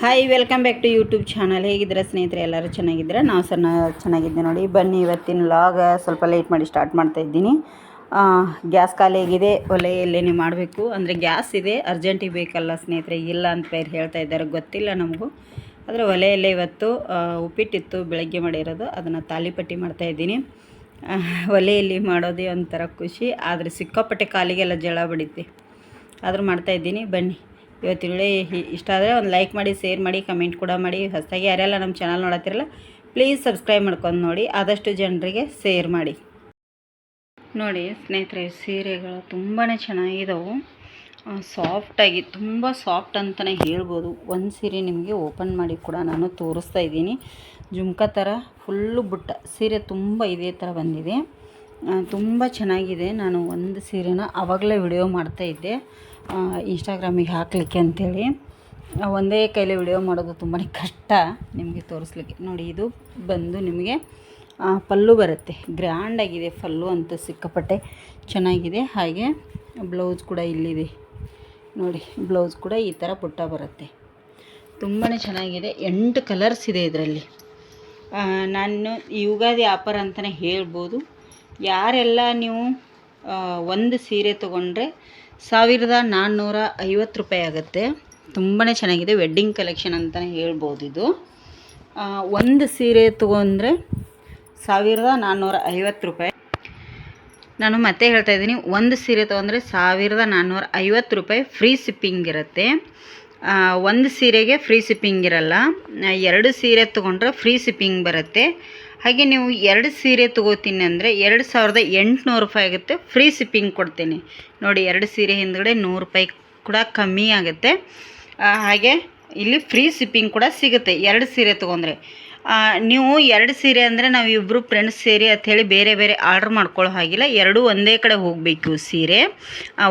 Hi welcome back to YouTube channel. ಹೇಗಿದ್ದೀರಾ ಸ್ನೇಹಿತರೆ? ಎಲ್ಲರೂ ಚೆನ್ನಾಗಿದ್ದೀರಾ? ನಾವು ಚೆನ್ನಾಗಿದ್ದೆ ನೋಡಿ. ಬನ್ನಿ, ಇವತ್ತಿನ ಲಾಗ್ ಸ್ವಲ್ಪ ಲೇಟ್ ಮಾಡಿ ಸ್ಟಾರ್ಟ್ ಮಾಡ್ತಾಯಿದ್ದೀನಿ. ಗ್ಯಾಸ್ ಖಾಲಿ ಆಗಿದೆ, ಒಲೆಯಲ್ಲೇ ಮಾಡಬೇಕು. ಅಂದರೆ ಗ್ಯಾಸ್ ಇದೆ, ಅರ್ಜೆಂಟಿಗೆ ಬೇಕಲ್ಲ ಸ್ನೇಹಿತರೆ, ಇಲ್ಲ ಅಂತ ಬೇರೆ ಹೇಳ್ತಾ ಇದ್ದಾರೆ, ಗೊತ್ತಿಲ್ಲ ನಮಗೂ. ಆದರೆ ಒಲೆಯಲ್ಲೇ ಇವತ್ತು ಉಪ್ಪಿಟ್ಟಿತ್ತು, ಬೆಳಗ್ಗೆ ಮಾಡಿರೋದು, ಅದನ್ನು ತಾಲಿಪಟ್ಟಿ ಮಾಡ್ತಾಯಿದ್ದೀನಿ. ಒಲೆಯಲ್ಲಿ ಮಾಡೋದೇ ಒಂಥರ ಖುಷಿ, ಆದರೆ ಸಿಕ್ಕಾಪಟ್ಟೆ ಕಾಲಿಗೆಲ್ಲ ಜಳ ಬಡಿತೆ, ಆದರೂ ಮಾಡ್ತಾಯಿದ್ದೀನಿ. ಬನ್ನಿ, ಇವತ್ತಿನ ವಿಡಿಯೋ ಇಷ್ಟ ಆದರೆ ಒಂದು ಲೈಕ್ ಮಾಡಿ, ಶೇರ್ ಮಾಡಿ, ಕಮೆಂಟ್ ಕೂಡ ಮಾಡಿ. ಹೊಸದಾಗಿ ಯಾರೆಲ್ಲ ನಮ್ಮ ಚಾನಲ್ ನೋಡತ್ತಿರಲ್ಲ ಪ್ಲೀಸ್ ಸಬ್ಸ್ಕ್ರೈಬ್ ಮಾಡ್ಕೊಂಡು ನೋಡಿ, ಆದಷ್ಟು ಜನರಿಗೆ ಶೇರ್ ಮಾಡಿ. ನೋಡಿ ಸ್ನೇಹಿತರೆ, ಸೀರೆಗಳು ತುಂಬಾ ಚೆನ್ನಾಗಿದ್ದವು, ಸಾಫ್ಟಾಗಿ, ತುಂಬ ಸಾಫ್ಟ್ ಅಂತಲೇ ಹೇಳ್ಬೋದು. ಒಂದು ಸೀರೆ ನಿಮಗೆ ಓಪನ್ ಮಾಡಿ ಕೂಡ ನಾನು ತೋರಿಸ್ತಾ ಇದ್ದೀನಿ. ಜುಮ್ಕಾ ಥರ ಫುಲ್ಲು ಬುಟ್ಟ ಸೀರೆ ತುಂಬ ಇದೇ ಥರ ಬಂದಿದೆ, ತುಂಬ ಚೆನ್ನಾಗಿದೆ. ನಾನು ಒಂದು ಸೀರೆನ ಆವಾಗಲೇ ವಿಡಿಯೋ ಮಾಡ್ತಾಯಿದ್ದೆ ಇನ್ಸ್ಟಾಗ್ರಾಮಿಗೆ ಹಾಕಲಿಕ್ಕೆ ಅಂಥೇಳಿ. ಒಂದೇ ಕೈಲಿ ವಿಡಿಯೋ ಮಾಡೋದು ತುಂಬಾ ಕಷ್ಟ ನಿಮಗೆ ತೋರಿಸ್ಲಿಕ್ಕೆ. ನೋಡಿ, ಇದು ಬಂದು ನಿಮಗೆ ಪಲ್ಲು ಬರುತ್ತೆ, ಗ್ರ್ಯಾಂಡಾಗಿದೆ ಪಲ್ಲು ಅಂತ, ಸಿಕ್ಕಾಪಟ್ಟೆ ಚೆನ್ನಾಗಿದೆ. ಹಾಗೆ ಬ್ಲೌಸ್ ಕೂಡ ಇಲ್ಲಿದೆ ನೋಡಿ, ಬ್ಲೌಸ್ ಕೂಡ ಈ ಥರ ಪುಟ್ಟ ಬರುತ್ತೆ, ತುಂಬಾ ಚೆನ್ನಾಗಿದೆ. 8 ಕಲರ್ಸ್ ಇದೆ ಇದರಲ್ಲಿ. ನಾನು ಯುಗಾದಿ ಆಫರ್ ಅಂತಲೇ ಹೇಳ್ಬೋದು. ಯಾರೆಲ್ಲ ನೀವು ಒಂದು ಸೀರೆ ತೊಗೊಂಡ್ರೆ 1450 ರೂಪಾಯಿ ಆಗುತ್ತೆ. ತುಂಬಾ ಚೆನ್ನಾಗಿದೆ, ವೆಡ್ಡಿಂಗ್ ಕಲೆಕ್ಷನ್ ಅಂತಲೇ ಹೇಳ್ಬೋದು ಇದು. ಒಂದು ಸೀರೆ ತೊಗೊಂಡ್ರೆ 1450 ರೂಪಾಯಿ. ನಾನು ಮತ್ತೆ ಹೇಳ್ತಾ ಇದ್ದೀನಿ, ಒಂದು ಸೀರೆ ತೊಗೊಂಡ್ರೆ 1450 ರೂಪಾಯಿ ಫ್ರೀ ಶಿಪ್ಪಿಂಗ್ ಇರುತ್ತೆ. ಒಂದು ಸೀರೆಗೆ ಫ್ರೀ ಶಿಪ್ಪಿಂಗ್ ಇರಲ್ಲ, 2 ಸೀರೆ ತೊಗೊಂಡ್ರೆ ಫ್ರೀ ಶಿಪ್ಪಿಂಗ್ ಬರುತ್ತೆ. ಹಾಗೆ ನೀವು 2 ಸೀರೆ ತೊಗೋತೀನಿ ಅಂದರೆ 2800 ರೂಪಾಯಿ ಆಗುತ್ತೆ, ಫ್ರೀ ಶಿಪ್ಪಿಂಗ್ ಕೊಡ್ತೀನಿ. ನೋಡಿ, 2 ಸೀರೆ ಹಿಂದ್ಗಡೆ 100 ರೂಪಾಯಿ ಕೂಡ ಕಮ್ಮಿ ಆಗುತ್ತೆ. ಹಾಗೆ ಇಲ್ಲಿ ಫ್ರೀ ಶಿಪ್ಪಿಂಗ್ ಕೂಡ ಸಿಗುತ್ತೆ 2 ಸೀರೆ ತೊಗೊಂಡ್ರೆ. ನೀವು 2 ಸೀರೆ ಅಂದರೆ ನಾವು ಇಬ್ಬರು ಫ್ರೆಂಡ್ಸ್ ಸೇರಿ ಅಂಥೇಳಿ ಬೇರೆ ಬೇರೆ ಆರ್ಡ್ರ್ ಮಾಡ್ಕೊಳ್ಳೋ ಹಾಗಿಲ್ಲ, ಎರಡೂ ಒಂದೇ ಕಡೆ ಹೋಗಬೇಕು. ಸೀರೆ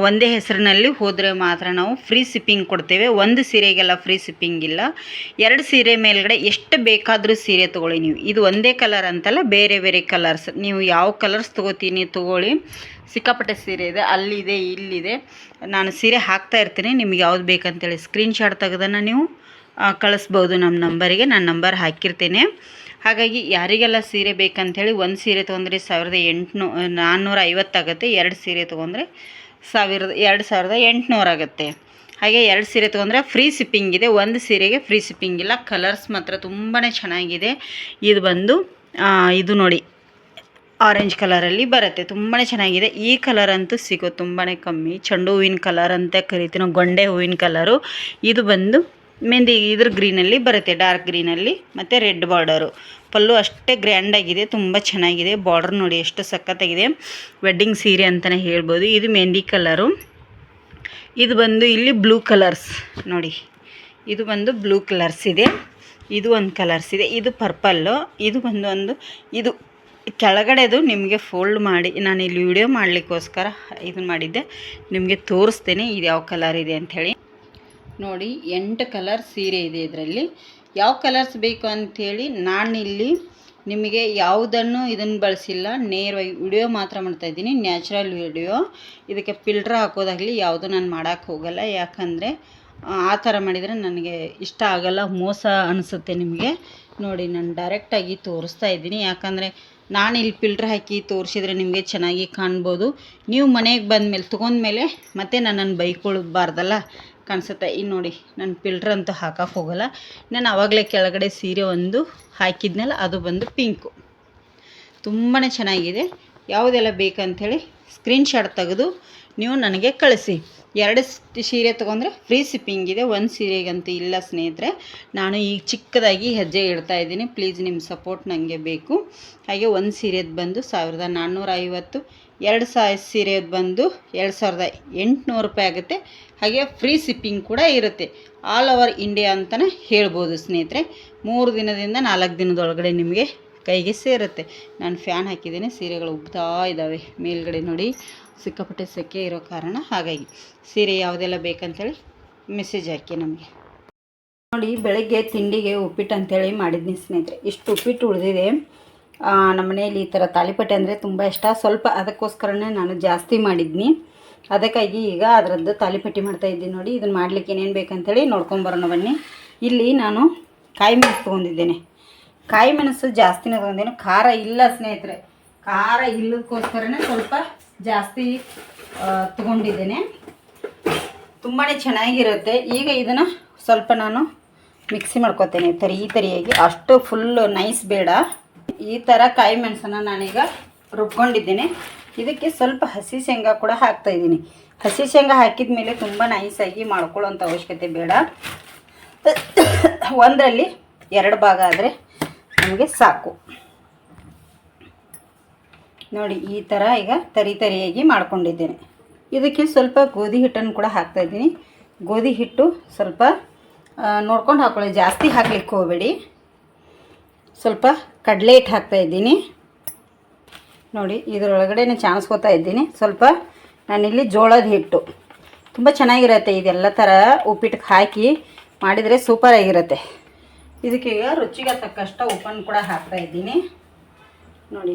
ಒಂದೇ ಹೆಸರಿನಲ್ಲಿ ಹೋದರೆ ಮಾತ್ರ ನಾವು ಫ್ರೀ ಶಿಪ್ಪಿಂಗ್ ಕೊಡ್ತೇವೆ. ಒಂದು ಸೀರೆಗೆಲ್ಲ ಫ್ರೀ ಶಿಪ್ಪಿಂಗ್ ಇಲ್ಲ. 2 ಸೀರೆ ಮೇಲ್ಗಡೆ ಎಷ್ಟು ಬೇಕಾದರೂ ಸೀರೆ ತೊಗೊಳ್ಳಿ ನೀವು. ಇದು ಒಂದೇ ಕಲರ್ ಅಂತಲ್ಲ, ಬೇರೆ ಬೇರೆ ಕಲರ್ಸ್, ನೀವು ಯಾವ ಕಲರ್ಸ್ ತೊಗೋತೀನಿ ತೊಗೊಳ್ಳಿ. ಸಿಕ್ಕಾಪಟ್ಟೆ ಸೀರೆ ಇದೆ, ಅಲ್ಲಿದೆ ಇಲ್ಲಿದೆ. ನಾನು ಸೀರೆ ಹಾಕ್ತಾ ಇರ್ತೀನಿ, ನಿಮ್ಗೆ ಯಾವ್ದು ಬೇಕಂತೇಳಿ ಸ್ಕ್ರೀನ್ಶಾಟ್ ತೆಗೆದನ್ನು ನೀವು ಕಳಿಸ್ಬೋದು ನಮ್ಮ ನಂಬರಿಗೆ. ನಾನು ನಂಬರ್ ಹಾಕಿರ್ತೇನೆ. ಹಾಗಾಗಿ ಯಾರಿಗೆಲ್ಲ ಸೀರೆ ಬೇಕಂಥೇಳಿ, ಒಂದು ಸೀರೆ ತೊಗೊಂಡ್ರೆ 1450 ಆಗುತ್ತೆ, 2 ಸೀರೆ ತೊಗೊಂಡ್ರೆ 2800 ಆಗುತ್ತೆ. ಹಾಗೆ 2 ಸೀರೆ ತೊಗೊಂಡ್ರೆ ಫ್ರೀ ಶಿಪ್ಪಿಂಗ್ ಇದೆ, ಒಂದು ಸೀರೆಗೆ ಫ್ರೀ ಶಿಪ್ಪಿಂಗ್ ಇಲ್ಲ. ಕಲರ್ಸ್ ಮಾತ್ರ ತುಂಬಾ ಚೆನ್ನಾಗಿದೆ. ಇದು ಬಂದು ಇದು ನೋಡಿ, ಆರೆಂಜ್ ಕಲರಲ್ಲಿ ಬರುತ್ತೆ, ತುಂಬಾ ಚೆನ್ನಾಗಿದೆ. ಈ ಕಲರ್ ಅಂತೂ ಸಿಗೋದು ತುಂಬಾ ಕಮ್ಮಿ, ಚೆಂಡು ಹೂವಿನ ಕಲರ್ ಅಂತ ಕರಿತೀವಿ ನಾವು, ಗೊಂಡೆ ಹೂವಿನ ಕಲರು. ಇದು ಬಂದು ಮೆಹಂದಿ ಇದ್ರ ಗ್ರೀನಲ್ಲಿ ಬರುತ್ತೆ, ಡಾರ್ಕ್ ಗ್ರೀನಲ್ಲಿ, ಮತ್ತು ರೆಡ್ ಬಾರ್ಡರು. ಪಲ್ಲು ಅಷ್ಟೇ ಗ್ರ್ಯಾಂಡಾಗಿದೆ, ತುಂಬ ಚೆನ್ನಾಗಿದೆ. ಬಾರ್ಡರ್ ನೋಡಿ ಎಷ್ಟು ಸಖತ್ತಾಗಿದೆ, ವೆಡ್ಡಿಂಗ್ ಸೀರೆ ಅಂತಲೇ ಹೇಳ್ಬೋದು. ಇದು ಮೆಹಂದಿ ಕಲರು. ಇದು ಬಂದು ಇಲ್ಲಿ ಬ್ಲೂ ಕಲರ್ಸ್ ನೋಡಿ, ಇದು ಬಂದು ಬ್ಲೂ ಕಲರ್ಸ್ ಇದೆ. ಇದು ಒಂದು ಕಲರ್ಸ್ ಇದೆ, ಇದು ಪರ್ಪಲ್ಲು. ಇದು ಬಂದು ಇದು ಕೆಳಗಡೆದು ನಿಮಗೆ ಫೋಲ್ಡ್ ಮಾಡಿ ನಾನು ಇಲ್ಲಿ ವಿಡಿಯೋ ಮಾಡಲಿಕ್ಕೋಸ್ಕರ ಇದನ್ನು ಮಾಡಿದ್ದೆ, ನಿಮಗೆ ತೋರಿಸ್ತೇನೆ ಇದು ಯಾವ ಕಲರ್ ಇದೆ ಅಂಥೇಳಿ. ನೋಡಿ, 8 ಕಲರ್ ಸೀರೆ ಇದೆ ಇದರಲ್ಲಿ. ಯಾವ ಕಲರ್ಸ್ ಬೇಕು ಅಂಥೇಳಿ ನಾನಿಲ್ಲಿ ನಿಮಗೆ ಯಾವುದನ್ನು ಇದನ್ನು ಬಳಸಿಲ್ಲ, ನೇರವಾಗಿ ವಿಡಿಯೋ ಮಾತ್ರ ಮಾಡ್ತಾಯಿದ್ದೀನಿ, ನ್ಯಾಚುರಲ್ ವಿಡಿಯೋ. ಇದಕ್ಕೆ ಫಿಲ್ಟ್ರ್ ಹಾಕೋದಾಗಲಿ ಯಾವುದು ನಾನು ಮಾಡೋಕ್ಕೆ ಹೋಗಲ್ಲ, ಯಾಕಂದರೆ ಆ ಥರ ಮಾಡಿದರೆ ನನಗೆ ಇಷ್ಟ ಆಗಲ್ಲ, ಮೋಸ ಅನಿಸುತ್ತೆ ನಿಮಗೆ. ನೋಡಿ, ನಾನು ಡೈರೆಕ್ಟಾಗಿ ತೋರಿಸ್ತಾ ಇದ್ದೀನಿ, ಯಾಕಂದರೆ ನಾನು ಇಲ್ಲಿ ಫಿಲ್ಟ್ರ್ ಹಾಕಿ ತೋರಿಸಿದ್ರೆ ನಿಮಗೆ ಚೆನ್ನಾಗಿ ಕಾಣ್ಬೋದು. ನೀವು ಮನೆಗೆ ಬಂದಮೇಲೆ ತೊಗೊಂಡ್ಮೇಲೆ ಮತ್ತೆ ನನ್ನನ್ನು ಬೈಕೊಳ್ಬಾರ್ದಲ್ಲ ಕಾಣಿಸುತ್ತೆ. ಇನ್ನು ನೋಡಿ, ನಾನು ಫಿಲ್ಟ್ರ್ ಅಂತೂ ಹಾಕೋಕ್ಕೆ ಹೋಗಲ್ಲ. ನಾನು ಆವಾಗಲೇ ಕೆಳಗಡೆ ಸೀರೆ ಒಂದು ಹಾಕಿದ್ನಲ್ಲ, ಅದು ಬಂದು ಪಿಂಕು, ತುಂಬಾ ಚೆನ್ನಾಗಿದೆ. ಯಾವುದೆಲ್ಲ ಬೇಕಂಥೇಳಿ ಸ್ಕ್ರೀನ್ಶಾಟ್ ತೆಗೆದು ನೀವು ನನಗೆ ಕಳಿಸಿ. 2 ಸೀರೆ ತೊಗೊಂಡ್ರೆ ಫ್ರೀ ಶಿಪ್ಪಿಂಗ್ ಇದೆ, ಒಂದು ಸೀರೆಗಂತೂ ಇಲ್ಲ ಸ್ನೇಹಿತರೆ. ನಾನು ಈಗ ಚಿಕ್ಕದಾಗಿ ಹೆಜ್ಜೆ ಇಡ್ತಾ ಇದ್ದೀನಿ, ಪ್ಲೀಸ್ ನಿಮ್ಮ ಸಪೋರ್ಟ್ ನನಗೆ ಬೇಕು. ಹಾಗೆ ಒಂದು ಸೀರೆದು ಬಂದು 1450, 2 ಸೀರೆದು ಬಂದು 2800 ರೂಪಾಯಿ ಆಗುತ್ತೆ. ಹಾಗೆ ಫ್ರೀ ಶಿಪ್ಪಿಂಗ್ ಕೂಡ ಇರುತ್ತೆ, ಆಲ್ ಓವರ್ ಇಂಡಿಯಾ ಅಂತಲೇ ಹೇಳ್ಬೋದು ಸ್ನೇಹಿತರೆ. 3 ದಿನದಿಂದ 4 ದಿನದೊಳಗಡೆ ನಿಮಗೆ ಕೈಗೆ ಸೇರುತ್ತೆ. ನಾನು ಫ್ಯಾನ್ ಹಾಕಿದ್ದೀನಿ, ಸೀರೆಗಳು ಉಗ್ತಾ ಇದ್ದಾವೆ ಮೇಲ್ಗಡೆ ನೋಡಿ, ಸಿಕ್ಕಾಪಟ್ಟೆ ಸೆಕೆ ಇರೋ ಕಾರಣ. ಹಾಗಾಗಿ ಸೀರೆ ಯಾವುದೆಲ್ಲ ಬೇಕಂತೇಳಿ ಮೆಸೇಜ್ ಹಾಕಿ ನಮಗೆ. ನೋಡಿ, ಬೆಳಗ್ಗೆ ತಿಂಡಿಗೆ ಉಪ್ಪಿಟ್ಟು ಅಂಥೇಳಿ ಮಾಡಿದ್ನಿ ಸ್ನೇಹಿತರೆ. ಇಷ್ಟು ಉಪ್ಪಿಟ್ಟು ಉಳಿದಿದೆ. ನಮ್ಮ ಮನೆಯಲ್ಲಿ ಈ ಥರ ತಾಲಿಪಟ್ಟೆ ಅಂದರೆ ತುಂಬ ಇಷ್ಟ, ಸ್ವಲ್ಪ ಅದಕ್ಕೋಸ್ಕರನೇ ನಾನು ಜಾಸ್ತಿ ಮಾಡಿದ್ನಿ. ಅದಕ್ಕಾಗಿ ಈಗ ಅದರದ್ದು ತಾಲಿಪಟ್ಟಿ ಮಾಡ್ತಾಯಿದ್ದೀನಿ ನೋಡಿ. ಇದನ್ನು ಮಾಡಲಿಕ್ಕೆ ಏನೇನು ಬೇಕಂತೇಳಿ ನೋಡ್ಕೊಂಬರೋಣ ಬನ್ನಿ. ಇಲ್ಲಿ ನಾನು ಕಾಯಿ ಮೆಣಸು ತೊಗೊಂಡಿದ್ದೇನೆ. ಕಾಯಿ ಮೆಣಸು ಜಾಸ್ತಿನೇ ತೊಗೊಂಡೇನೆ. ಖಾರ ಇಲ್ಲ ಸ್ನೇಹಿತರೆ, ಖಾರ ಇಲ್ಲದಕ್ಕೋಸ್ಕರನೇ ಸ್ವಲ್ಪ ಜಾಸ್ತಿ ತೊಗೊಂಡಿದ್ದೇನೆ. ತುಂಬಾ ಚೆನ್ನಾಗಿರುತ್ತೆ. ಈಗ ಇದನ್ನು ಸ್ವಲ್ಪ ನಾನು ಮಿಕ್ಸಿ ಮಾಡ್ಕೊತೇನೆ ತರಿಯಾಗಿ. ಅಷ್ಟು ಫುಲ್ಲು ನೈಸ್ ಬೇಡ. ಈ ಥರ ಕಾಯಿ ಮೆಣಸನ್ನು ನಾನೀಗ ರುಬ್ಕೊಂಡಿದ್ದೇನೆ. ಇದಕ್ಕೆ ಸ್ವಲ್ಪ ಹಸಿ ಶೇಂಗಾ ಕೂಡ ಹಾಕ್ತಾಯಿದ್ದೀನಿ. ಹಸಿ ಶೇಂಗಾ ಹಾಕಿದ ಮೇಲೆ ತುಂಬ ನೈಸಾಗಿ ಮಾಡ್ಕೊಳ್ಳೋಂಥ ಅವಶ್ಯಕತೆ ಬೇಡ. ಒಂದರಲ್ಲಿ 2 ಭಾಗ ಆದರೆ ನಮಗೆ ಸಾಕು. ನೋಡಿ ಈ ಥರ ಈಗ ತರಿಯಾಗಿ ಮಾಡ್ಕೊಂಡಿದ್ದೇನೆ. ಇದಕ್ಕೆ ಸ್ವಲ್ಪ ಗೋಧಿ ಹಿಟ್ಟನ್ನು ಕೂಡ ಹಾಕ್ತಾಯಿದ್ದೀನಿ. ಗೋಧಿ ಹಿಟ್ಟು ಸ್ವಲ್ಪ ನೋಡ್ಕೊಂಡು ಹಾಕ್ಕೊಳ್ಳಿ, ಜಾಸ್ತಿ ಹಾಕ್ಲಿಕ್ಕೆ ಹೋಗಬೇಡಿ. ಸ್ವಲ್ಪ ಕಡಲೆ ಹಿಟ್ಟು ಹಾಕ್ತಾಯಿದ್ದೀನಿ. ನೋಡಿ ಇದರೊಳಗಡೆ ಚಾಣಿಸ್ಕೊತಾ ಇದ್ದೀನಿ. ಸ್ವಲ್ಪ ನಾನಿಲ್ಲಿ ಜೋಳದ ಹಿಟ್ಟು ತುಂಬ ಚೆನ್ನಾಗಿರುತ್ತೆ. ಇದೆಲ್ಲ ಥರ ಉಪ್ಪಿಟ್ಟಿಗೆ ಹಾಕಿ ಮಾಡಿದರೆ ಸೂಪರಾಗಿರುತ್ತೆ. ಇದಕ್ಕೆ ಈಗ ರುಚಿಗೆ ತಕ್ಕಷ್ಟು ಉಪ್ಪನ್ನು ಕೂಡ ಹಾಕ್ತಾಯಿದ್ದೀನಿ. ನೋಡಿ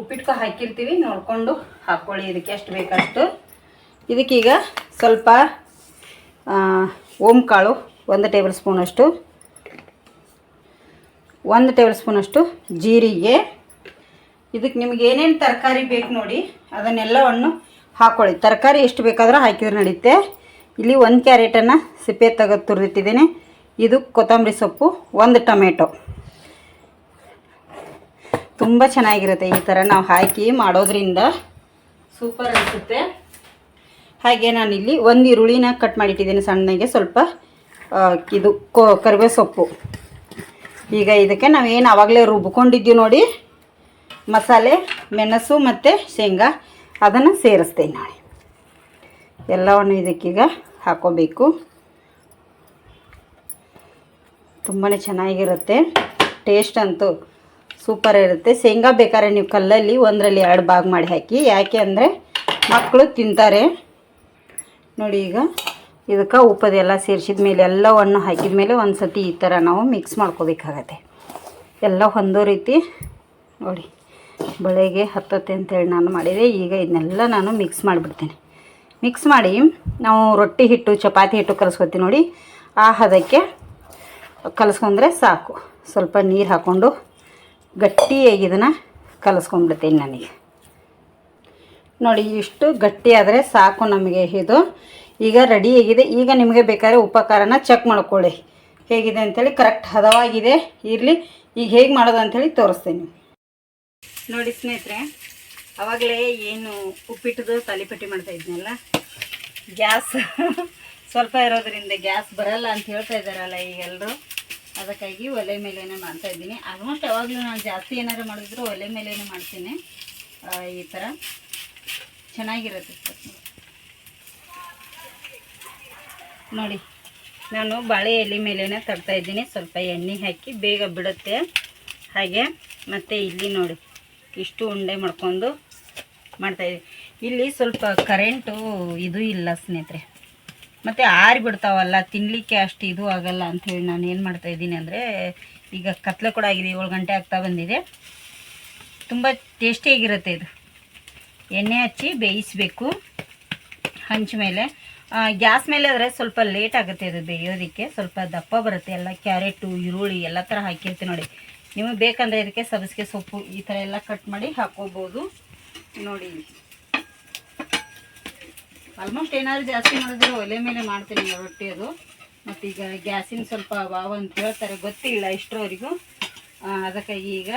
ಉಪ್ಪಿಟ್ಟಿಗೆ ಹಾಕಿರ್ತೀವಿ, ನೋಡಿಕೊಂಡು ಹಾಕ್ಕೊಳ್ಳಿ ಇದಕ್ಕೆ ಎಷ್ಟು ಬೇಕಷ್ಟು. ಇದಕ್ಕೀಗ ಸ್ವಲ್ಪ ಓಂ ಕಾಳು 1 ಟೇಬಲ್ ಸ್ಪೂನಷ್ಟು, 1 ಟೇಬಲ್ ಸ್ಪೂನಷ್ಟು ಜೀರಿಗೆ. ಇದಕ್ಕೆ ನಿಮ್ಗೆ ಏನೇನು ತರಕಾರಿ ಬೇಕು ನೋಡಿ ಅದನ್ನೆಲ್ಲವನ್ನು ಹಾಕ್ಕೊಳ್ಳಿ. ತರಕಾರಿ ಎಷ್ಟು ಬೇಕಾದರೂ ಹಾಕಿದ್ರೆ ನಡೆಯುತ್ತೆ. ಇಲ್ಲಿ 1 ಕ್ಯಾರೆಟನ್ನು ಸಿಪ್ಪೆ ತೆಗೆದು ತುರಿದಿಟ್ಟಿದ್ದೇನೆ. ಇದು ಕೊತ್ತಂಬರಿ ಸೊಪ್ಪು, 1 ಟೊಮೆಟೊ. ತುಂಬ ಚೆನ್ನಾಗಿರುತ್ತೆ ಈ ಥರ ನಾವು ಹಾಕಿ ಮಾಡೋದ್ರಿಂದ, ಸೂಪರ್ ಅನಿಸುತ್ತೆ. ಹಾಗೆ ನಾನಿಲ್ಲಿ 1 ಈರುಳ್ಳಿನ ಕಟ್ ಮಾಡಿಟ್ಟಿದ್ದೇನೆ ಸಣ್ಣಗೆ. ಸ್ವಲ್ಪ ಇದು ಕರಿಬೇವು ಸೊಪ್ಪು. ಈಗ ಇದಕ್ಕೆ ನಾವೇನು ಆವಾಗಲೇ ರುಬ್ಕೊಂಡಿದ್ದೀವಿ ನೋಡಿ ಮಸಾಲೆ, ಮೆಣಸು ಮತ್ತು ಶೇಂಗಾ, ಅದನ್ನು ಸೇರಿಸ್ತೇನೆ ನೋಡಿ. ಎಲ್ಲವನ್ನು ಇದಕ್ಕೀಗ ಹಾಕ್ಕೋಬೇಕು. ತುಂಬಾ ಚೆನ್ನಾಗಿರುತ್ತೆ. ಟೇಸ್ಟ್ ಅಂತೂ ಸೂಪರ್ ಇರುತ್ತೆ. ಶೇಂಗಾ ಬೇಕಾದ್ರೆ ನೀವು ಕಲ್ಲಲ್ಲಿ 1ರಲ್ಲಿ 2 ಭಾಗ ಮಾಡಿ ಹಾಕಿ. ಯಾಕೆ ಅಂದರೆ ಮಕ್ಕಳು ತಿಂತಾರೆ. ನೋಡಿ ಈಗ ಇದಕ್ಕೆ ಉಪ್ಪದೆಲ್ಲ ಸೇರಿಸಿದ ಮೇಲೆ ಎಲ್ಲವನ್ನು ಹಾಕಿದ ಮೇಲೆ ಒಂದು ಸತಿ ಈ ಥರ ನಾವು ಮಿಕ್ಸ್ ಮಾಡ್ಕೋಬೇಕಾಗತ್ತೆ. ಎಲ್ಲ ಹೊಂದೋ ರೀತಿ ನೋಡಿ ಬೆಳಗ್ಗೆ ಹತ್ತತ್ತೆ ಅಂತೇಳಿ ನಾನು ಮಾಡಿದೆ. ಈಗ ಇದನ್ನೆಲ್ಲ ನಾನು ಮಿಕ್ಸ್ ಮಾಡಿಬಿಡ್ತೇನೆ. ಮಿಕ್ಸ್ ಮಾಡಿ ನಾವು ರೊಟ್ಟಿ ಹಿಟ್ಟು, ಚಪಾತಿ ಹಿಟ್ಟು ಕಲಿಸ್ಕೊತೀವಿ ನೋಡಿ, ಆ ಹದಕ್ಕೆ ಕಲಿಸ್ಕೊಂಡ್ರೆ ಸಾಕು. ಸ್ವಲ್ಪ ನೀರು ಹಾಕ್ಕೊಂಡು ಗಟ್ಟಿಯಾಗಿ ಇದನ್ನು ಕಲಿಸ್ಕೊಂಡ್ಬಿಡ್ತೀನಿ ನನಗೆ. ನೋಡಿ ಇಷ್ಟು ಗಟ್ಟಿ ಆದರೆ ಸಾಕು ನಮಗೆ. ಇದು ಈಗ ರೆಡಿಯಾಗಿದೆ. ಈಗ ನಿಮಗೆ ಬೇಕಾದ್ರೆ ಉಪಕಾರನ ಚೆಕ್ ಮಾಡ್ಕೊಳ್ಳಿ ಹೇಗಿದೆ ಅಂಥೇಳಿ. ಕರೆಕ್ಟ್ ಹದವಾಗಿದೆ. ಇರಲಿ, ಈಗ ಹೇಗೆ ಮಾಡೋದು ಅಂಥೇಳಿ ತೋರಿಸ್ತೀನಿ ನೋಡಿ ಸ್ನೇಹಿತರೆ. ಆವಾಗಲೇ ಏನು ಉಪ್ಪಿಟ್ಟದು ತಾಲಿಪಟ್ಟಿ ಮಾಡ್ತಾ ಇದ್ನಲ್ಲ, ಗ್ಯಾಸ್ ಸ್ವಲ್ಪ ಇರೋದ್ರಿಂದ ಗ್ಯಾಸ್ ಬರಲ್ಲ ಅಂತ ಹೇಳ್ತಾ ಇದ್ದಾರಲ್ಲ ಈಗೆಲ್ಲರೂ, ಅದಕ್ಕಾಗಿ ಒಲೆ ಮೇಲೇ ಮಾಡ್ತಾಯಿದ್ದೀನಿ. ಆಲ್ಮೋಸ್ಟ್ ಯಾವಾಗಲೂ ನಾನು ಜಾಸ್ತಿ ಏನಾದ್ರು ಮಾಡಿದ್ರು ಒಲೆ ಮೇಲೇ ಮಾಡ್ತೀನಿ. ಈ ಥರ ಚೆನ್ನಾಗಿರುತ್ತೆ ನೋಡಿ. ನಾನು ಬಾಳೆ ಎಲೆ ಮೇಲೇ ತಡ್ತಾಯಿದ್ದೀನಿ. ಸ್ವಲ್ಪ ಎಣ್ಣೆ ಹಾಕಿ ಬೇಗ ಬಿಡುತ್ತೆ. ಹಾಗೆ ಮತ್ತು ಇಲ್ಲಿ ನೋಡಿ ಇಷ್ಟು ಉಂಡೆ ಮಾಡ್ಕೊಂಡು ಮಾಡ್ತಾಯಿದ್ದೀನಿ. ಇಲ್ಲಿ ಸ್ವಲ್ಪ ಕರೆಂಟು ಇದು ಇಲ್ಲ ಸ್ನೇಹಿತರೆ, ಮತ್ತು ಆರಿಬಿಡ್ತಾವಲ್ಲ ತಿನ್ನಲಿಕ್ಕೆ ಅಷ್ಟು ಇದು ಆಗೋಲ್ಲ ಅಂಥೇಳಿ ನಾನು ಏನು ಮಾಡ್ತಾಯಿದ್ದೀನಿ ಅಂದರೆ, ಈಗ ಕತ್ಲೆ ಕೂಡ ಆಗಿದೆ, 7 ಗಂಟೆ ಆಗ್ತಾ ಬಂದಿದೆ. ತುಂಬ ಟೇಸ್ಟಿಯಾಗಿರುತ್ತೆ ಇದು. ಎಣ್ಣೆ ಹಚ್ಚಿ ಬೇಯಿಸಬೇಕು ಹಂಚ ಮೇಲೆ. ಗ್ಯಾಸ್ ಮೇಲೆ ಆದರೆ ಸ್ವಲ್ಪ ಲೇಟ್ ಆಗುತ್ತೆ ಇದು ಬೇಯೋದಕ್ಕೆ, ಸ್ವಲ್ಪ ದಪ್ಪ ಬರುತ್ತೆ. ಎಲ್ಲ ಕ್ಯಾರೆಟು, ಈರುಳ್ಳಿ ಎಲ್ಲ ಥರ ಹಾಕಿರ್ತೀವಿ ನೋಡಿ. ನಿಮಗೆ ಬೇಕಂದರೆ ಇದಕ್ಕೆ ಸಬ್ಬಸಿಗೆ ಸೊಪ್ಪು ಈ ಥರ ಎಲ್ಲ ಕಟ್ ಮಾಡಿ ಹಾಕ್ಕೋಬೋದು ನೋಡಿ. ಆಲ್ಮೋಸ್ಟ್ ಏನಾದರೂ ಜಾಸ್ತಿ ಮಾಡಿದ್ರೆ ಒಲೆ ಮೇಲೆ ಮಾಡ್ತೀನಿ ರೊಟ್ಟಿ ಅದು. ಮತ್ತು ಈಗ ಗ್ಯಾಸಿನ ಸ್ವಲ್ಪ ವಾವ್ ಅಂತ ಹೇಳ್ತಾರೆ, ಗೊತ್ತಿಲ್ಲ ಇಷ್ಟರವರೆಗೂ. ಅದಕ್ಕಾಗಿ ಈಗ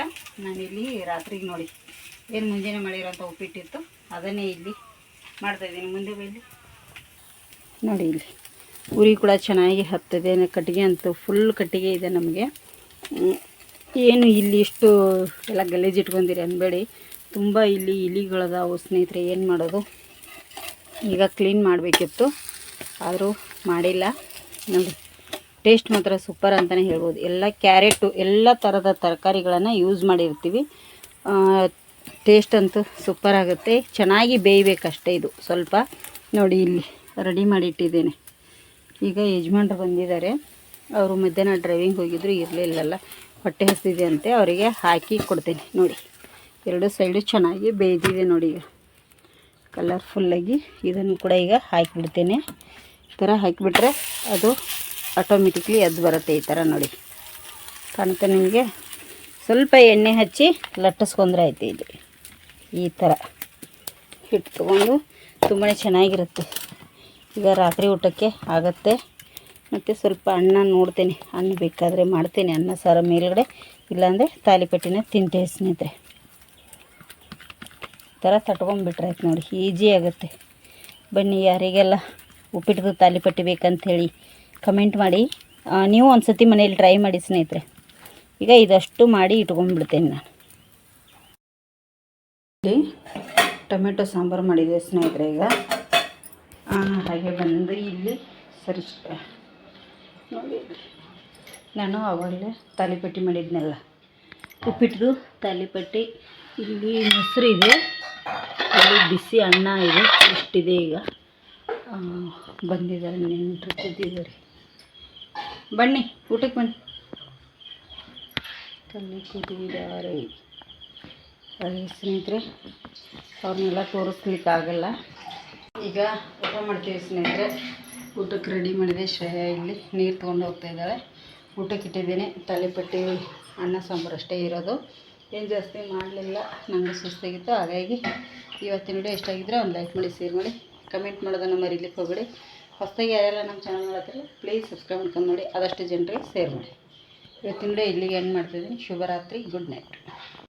ನಾನಿಲ್ಲಿ ರಾತ್ರಿಗೆ ನೋಡಿ ಏನು ಮುಂಜಾನೆ ಮಾಡಿರೋಂಥ ಉಪ್ಪಿಟ್ಟಿತ್ತು ಅದನ್ನೇ ಇಲ್ಲಿ ಮಾಡ್ತಾಯಿದ್ದೀನಿ. ಮುಂದೆ ಬೈಲಿ ನೋಡಿ, ಇಲ್ಲಿ ಉರಿ ಕೂಡ ಚೆನ್ನಾಗಿ ಹತ್ತದೆ. ಕಟ್ಟಿಗೆ ಅಂತೂ ಫುಲ್ ಕಟ್ಟಿಗೆ ಇದೆ ನಮಗೆ. ಏನು ಇಲ್ಲಿ ಇಷ್ಟು ಎಲ್ಲ ಗಲೀಜು ಇಟ್ಕೊಂಡಿರಿ ಅನ್ಬೇಡಿ, ತುಂಬ ಇಲ್ಲಿ ಇಲಿಗಳದಾವು ಸ್ನೇಹಿತರೆ. ಏನು ಮಾಡೋದು, ಈಗ ಕ್ಲೀನ್ ಮಾಡಬೇಕಿತ್ತು ಆದರೂ ಮಾಡಿಲ್ಲ ನೋಡಿ. ಟೇಸ್ಟ್ ಮಾತ್ರ ಸೂಪರ್ ಅಂತಲೇ ಹೇಳ್ಬೋದು. ಎಲ್ಲ ಕ್ಯಾರೆಟು ಎಲ್ಲ ಥರದ ತರಕಾರಿಗಳನ್ನು ಯೂಸ್ ಮಾಡಿರ್ತೀವಿ. ಟೇಸ್ಟ್ ಅಂತೂ ಸೂಪರ್ ಆಗುತ್ತೆ. ಚೆನ್ನಾಗಿ ಬೇಯಬೇಕಷ್ಟೇ ಇದು ಸ್ವಲ್ಪ. ನೋಡಿ ಇಲ್ಲಿ ರೆಡಿ ಮಾಡಿಟ್ಟಿದ್ದೇನೆ. ಈಗ ಯಜಮಾನ್ರು ಬಂದಿದ್ದಾರೆ, ಅವರು ಮಧ್ಯಾಹ್ನ ಡ್ರೈವಿಂಗ್ ಹೋಗಿದ್ರು, ಇರಲಿಲ್ಲಲ್ಲ, ಹೊಟ್ಟೆ ಹಸಿದೆ ಅಂತೆ, ಅವರಿಗೆ ಹಾಕಿ ಕೊಡ್ತೇನೆ ನೋಡಿ. 2 ಸೈಡು ಚೆನ್ನಾಗಿ ಬೇಯ್ದಿದೆ ನೋಡಿ. ಈಗ ಕಲರ್ಫುಲ್ಲಾಗಿ ಇದನ್ನು ಕೂಡ ಈಗ ಹಾಕಿಬಿಡ್ತೇನೆ. ಈ ಥರ ಹಾಕಿಬಿಟ್ರೆ ಅದು ಆಟೋಮೆಟಿಕ್ಲಿ ಎದ್ದು ಬರುತ್ತೆ. ಈ ಥರ ನೋಡಿ ಕಾಣುತ್ತೆ ನಿಮಗೆ. ಸ್ವಲ್ಪ ಎಣ್ಣೆ ಹಚ್ಚಿ ಲಟ್ಟಿಸ್ಕೊಂಡ್ರೆ ಆಯ್ತು. ಇದು ಈ ಥರ ಹಿಟ್ಟು ತೊಗೊಂಡು ತುಂಬಾ ಚೆನ್ನಾಗಿರುತ್ತೆ. ಈಗ ರಾತ್ರಿ ಊಟಕ್ಕೆ ಆಗುತ್ತೆ. ಮತ್ತು ಸ್ವಲ್ಪ ಅನ್ನ ನೋಡ್ತೇನೆ, ಅನ್ನ ಬೇಕಾದರೆ ಮಾಡ್ತೇನೆ ಅನ್ನ ಸಾರು ಮೇಲ್ಗಡೆ, ಇಲ್ಲಾಂದರೆ ತಾಲಿಪಟ್ಟಿನ ತಿಂತೇವೆ ಸ್ನೇಹಿತರೆ. ಈ ಥರ ತಟ್ಕೊಂಡ್ಬಿಟ್ರೆ ಆಯ್ತು ನೋಡಿ, ಈಜಿ ಆಗುತ್ತೆ. ಬನ್ನಿ, ಯಾರಿಗೆಲ್ಲ ಉಪ್ಪಿಟ್ಟು ತಾಲಿಪಟ್ಟಿ ಬೇಕಂಥೇಳಿ ಕಮೆಂಟ್ ಮಾಡಿ. ನೀವು ಒಂದು ಸತಿ ಮನೇಲಿ ಟ್ರೈ ಮಾಡಿ ಸ್ನೇಹಿತರೆ. ಈಗ ಇದಷ್ಟು ಮಾಡಿ ಇಟ್ಕೊಂಡ್ಬಿಡ್ತೇನೆ ನಾನು. ಇಲ್ಲಿ ಟೊಮೆಟೊ ಸಾಂಬಾರು ಮಾಡಿದೆ ಸ್ನೇಹಿತರೆ. ಈಗ ಹಾಗೆ ಬಂದು ಇಲ್ಲಿ ಸರಿ ನೋಡಿ, ನಾನು ಆವಾಗಲೇ ತಾಲಿಪಟ್ಟಿ ಮಾಡಿದ್ನಲ್ಲ, ಉಪ್ಪಿಟ್ಟು ತಾಲಿಪಟ್ಟಿ. ಇಲ್ಲಿ ಮೊಸರು ಇದೆ, ಅಲ್ಲಿ ಬಿಸಿ ಅನ್ನ ಇದೆ, ಇಷ್ಟಿದೆ. ಈಗ ಬಂದಿದ್ದಾರೆ ನೆಂಟರು ಕೂತಿದ್ದಾರೆ. ಬನ್ನಿ ಊಟಕ್ಕೆ ಬನ್ನಿ. ಕಣ್ಣಿ ಕೂತಿದ್ದಾರೆ ಸ್ನೇಹಿತರೆ. ಅವ್ರನ್ನೆಲ್ಲ ತೋರಿಸ್ಲಿಕ್ಕಾಗಲ್ಲ. ಈಗ ಊಟ ಮಾಡ್ತೀವಿ ಸ್ನೇಹಿತರೆ. ಊಟಕ್ಕೆ ರೆಡಿ ಮಾಡಿದೆ. ಶ್ರೇಯ ಇಲ್ಲಿ ನೀರು ತೊಗೊಂಡು ಹೋಗ್ತಾ ಇದ್ದಾಳೆ. ಊಟಕ್ಕೆ ಇಟ್ಟಿದ್ದೇನೆ. ತಾಲಿಪಟ್ಟಿ ಅನ್ನ ಸಾಂಬಾರು ಅಷ್ಟೇ ಇರೋದು, ಏನು ಜಾಸ್ತಿ ಮಾಡಲಿಲ್ಲ, ನನಗೆ ಸುಸ್ತಾಗಿತ್ತು. ಹಾಗಾಗಿ ಇವತ್ತಿನ ವಿಡಿಯೋ ಇಷ್ಟ ಆಗಿದ್ದರೆ ಒಂದು ಲೈಕ್ ಮಾಡಿ, ಶೇರ್ ಮಾಡಿ, ಕಮೆಂಟ್ ಮಾಡೋದನ್ನು ಮರೀಲಿಕ್ಕೆ ಹೋಗಬೇಡಿ. ಹೊಸದಾಗಿ ಯಾರೆಲ್ಲ ನಮ್ಮ ಚಾನಲ್ ನೋಡತ್ತಿಲ್ಲ ಪ್ಲೀಸ್ ಸಬ್ಸ್ಕ್ರೈಬ್ ಮಾಡ್ಕೊಂಡು ನೋಡಿ, ಆದಷ್ಟು ಜನರಿಗೆ ಶೇರ್ ಮಾಡಿ. ಇವತ್ತಿನ ವಿಡಿಯೋ ಇಲ್ಲಿಗೆ ಎಂಡ್ ಮಾಡ್ತಿದ್ದೀನಿ. ಶುಭರಾತ್ರಿ, ಗುಡ್ ನೈಟ್.